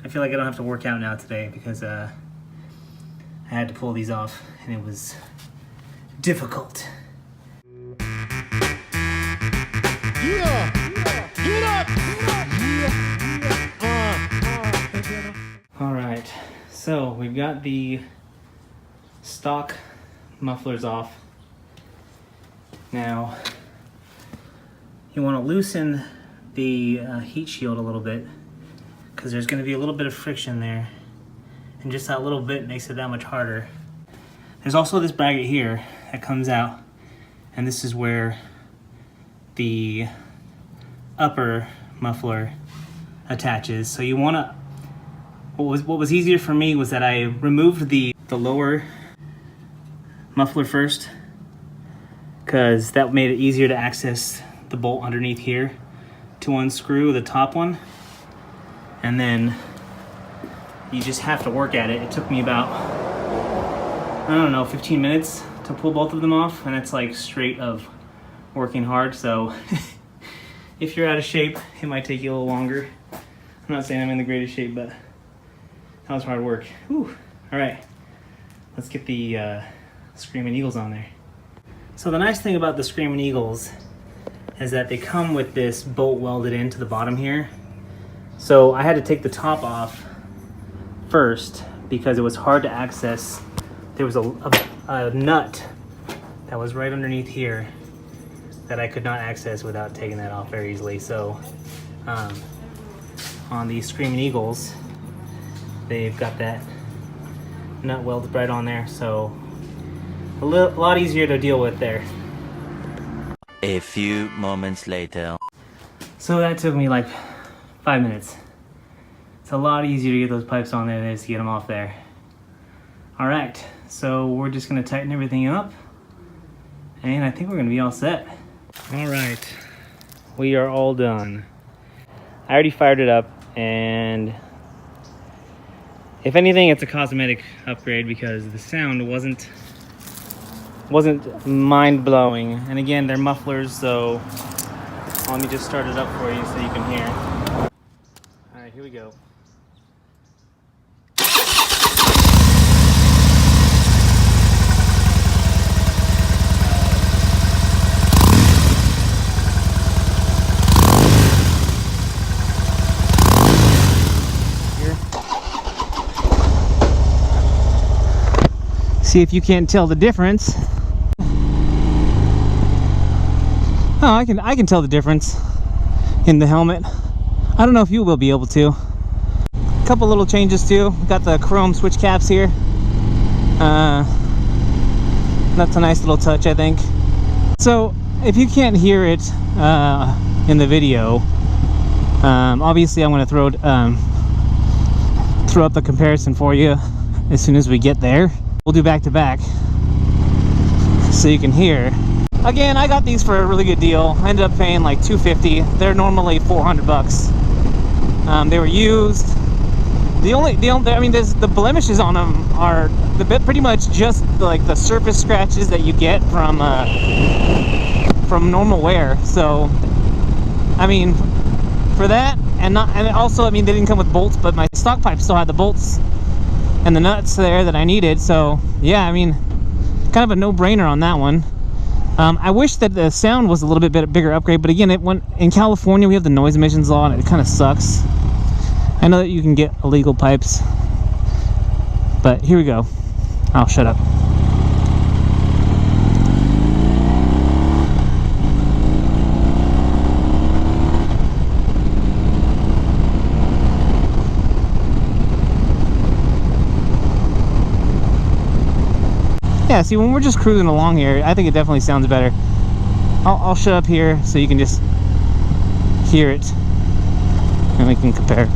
I feel like I don't have to work out now today because I had to pull these off and it was difficult. Yeah! Get up! Alright, so we've got the stock mufflers off. Now, you want to loosen the heat shield a little bit because there's going to be a little bit of friction there, and just that little bit makes it that much harder. There's also this bracket here that comes out, and this is where the upper muffler attaches. So you want to, what was easier for me was that I removed the lower muffler first, because that made it easier to access the bolt underneath here to unscrew the top one. And then you just have to work at it. It took me about, I don't know, 15 minutes to pull both of them off, and that's like straight of working hard. So if you're out of shape, it might take you a little longer. I'm not saying I'm in the greatest shape, but that was hard work. Whew. All right, let's get the Screamin' Eagles on there. So the nice thing about the Screamin' Eagles is that they come with this bolt welded into the bottom here. So I had to take the top off first because it was hard to access. There was a nut that was right underneath here that I could not access without taking that off very easily. So on the Screamin' Eagles, they've got that nut welded right on there, so a lot easier to deal with there. A few moments later. So that took me like 5 minutes. It's a lot easier to get those pipes on there than it is to get them off there. All right, so we're just gonna tighten everything up, and I think we're gonna be all set. All right, we are all done. I already fired it up, and if anything, it's a cosmetic upgrade because the sound wasn't mind-blowing. And again, they're mufflers, so let me just start it up for you so you can hear. All right, here we go. See if you can't tell the difference. Oh, I can tell the difference in the helmet. I don't know if you will be able to. A couple little changes too. Got the chrome switch caps here. That's a nice little touch, I think. So if you can't hear it in the video, obviously I'm going to throw up the comparison for you as soon as we get there. We'll do back to back so you can hear. Again, I got these for a really good deal. I ended up paying like $250. They're normally $400. They were used. The blemishes on them are pretty much just like the surface scratches that you get from normal wear. So, I mean, for that, and also, I mean, they didn't come with bolts, but my stock pipe still had the bolts and the nuts there that I needed. So yeah, I mean, kind of a no-brainer on that one. I wish that the sound was a little bit bigger upgrade, but again, in California we have the noise emissions law and it kind of sucks. I know that you can get illegal pipes, but here we go. I'll shut up. Yeah, see, when we're just cruising along here, I think it definitely sounds better. I'll shut up here so you can just hear it, and we can compare.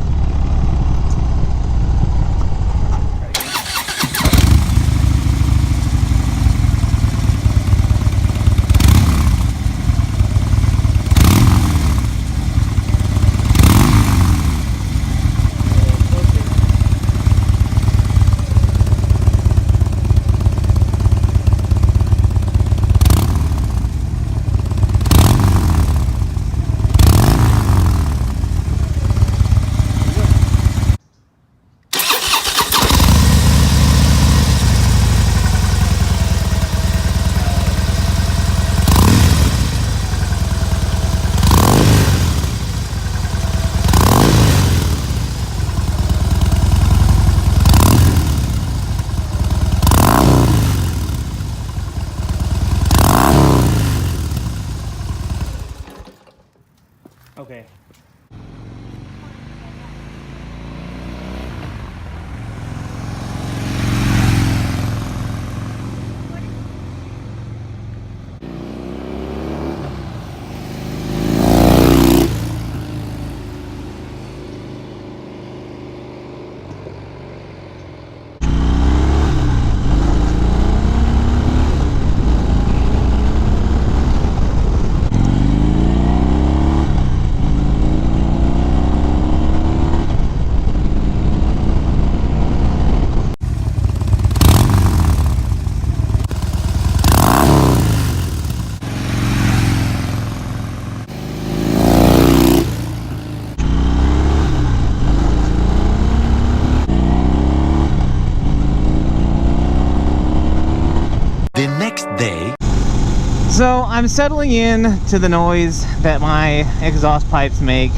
So I'm settling in to the noise that my exhaust pipes make.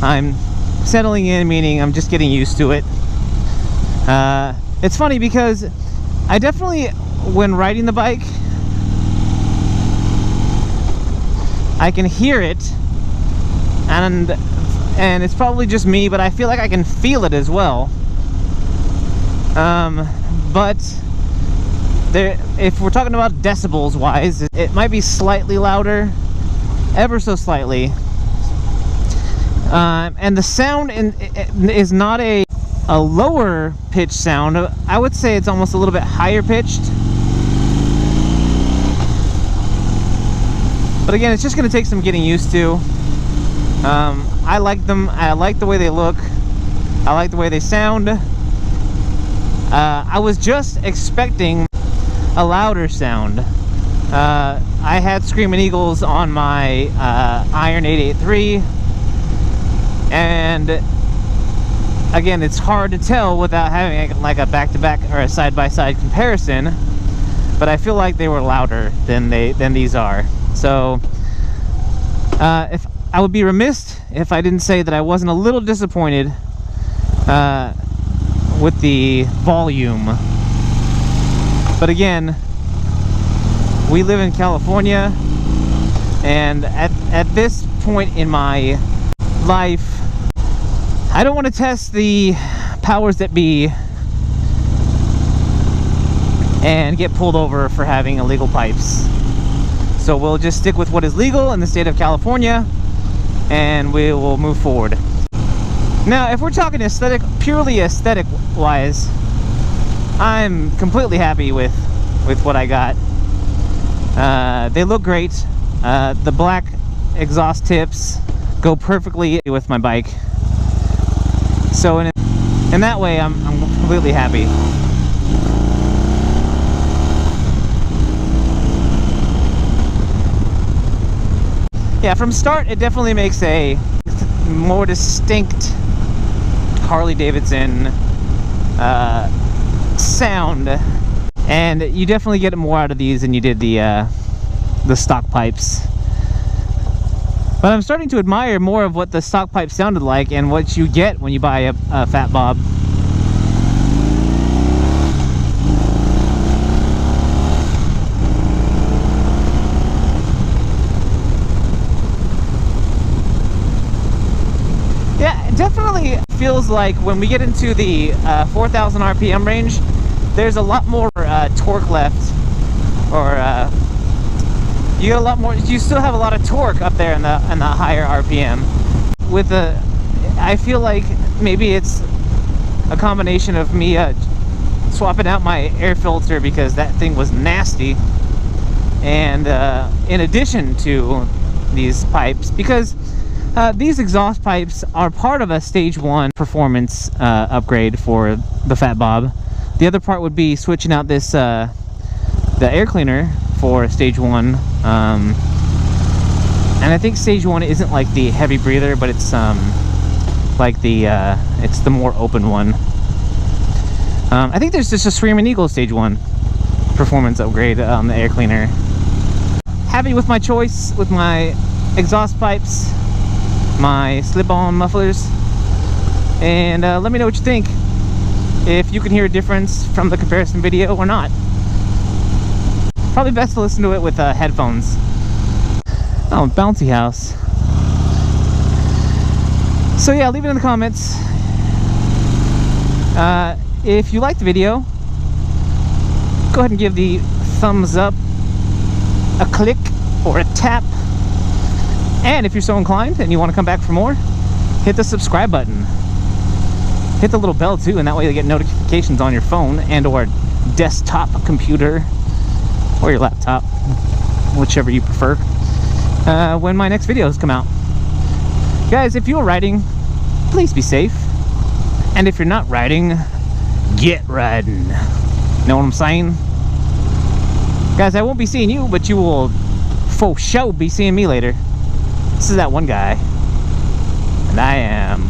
I'm settling in, meaning I'm just getting used to it. It's funny because I definitely, when riding the bike, I can hear it, and it's probably just me, but I feel like I can feel it as well. But there, if we're talking about decibels wise, it might be slightly louder, ever so slightly. And the sound is not a lower pitch sound. I would say it's almost a little bit higher pitched. But again, it's just going to take some getting used to. I like them. I like the way they look. I like the way they sound. I was just expecting a louder sound. I had Screamin' Eagles on my Iron 883, and again, it's hard to tell without having like a back-to-back or a side-by-side comparison, but I feel like they were louder than these are. So if I would be remiss if I didn't say that I wasn't a little disappointed with the volume. But again, we live in California, and at this point in my life, I don't want to test the powers that be and get pulled over for having illegal pipes. So we'll just stick with what is legal in the state of California, and we will move forward. Now, if we're talking aesthetic, purely aesthetic wise, I'm completely happy with what I got. They look great. The black exhaust tips go perfectly with my bike. So in that way, I'm completely happy. Yeah, from start, it definitely makes a more distinct Harley-Davidson sound, and you definitely get more out of these than you did the stock pipes. But I'm starting to admire more of what the stock pipe sounded like and what you get when you buy a Fat Bob. Yeah, it definitely feels like when we get into the 4,000 RPM range, there's a lot more torque left, or you get a lot more. You still have a lot of torque up there in the higher RPM. With the, I feel like maybe it's a combination of me swapping out my air filter because that thing was nasty, and in addition to these pipes, because these exhaust pipes are part of a stage 1 performance upgrade for the Fat Bob. The other part would be switching out this the air cleaner for stage 1, and I think stage 1 isn't like the heavy breather, but it's like the it's the more open one. I think there's just a Screamin' Eagle stage 1 performance upgrade on the air cleaner. Happy with my choice with my exhaust pipes, my slip-on mufflers, and let me know what you think, if you can hear a difference from the comparison video or not. Probably best to listen to it with headphones. Oh, bouncy house. So yeah, leave it in the comments. If you liked the video, go ahead and give the thumbs up, a click, or a tap. And if you're so inclined and you want to come back for more, hit the subscribe button. Hit the little bell too, and that way you'll get notifications on your phone and or desktop computer, or your laptop, whichever you prefer, when my next videos come out. Guys, if you're riding, please be safe. And if you're not riding, get riding. Know what I'm saying? Guys, I won't be seeing you, but you will for sure be seeing me later. This is that one guy, and I am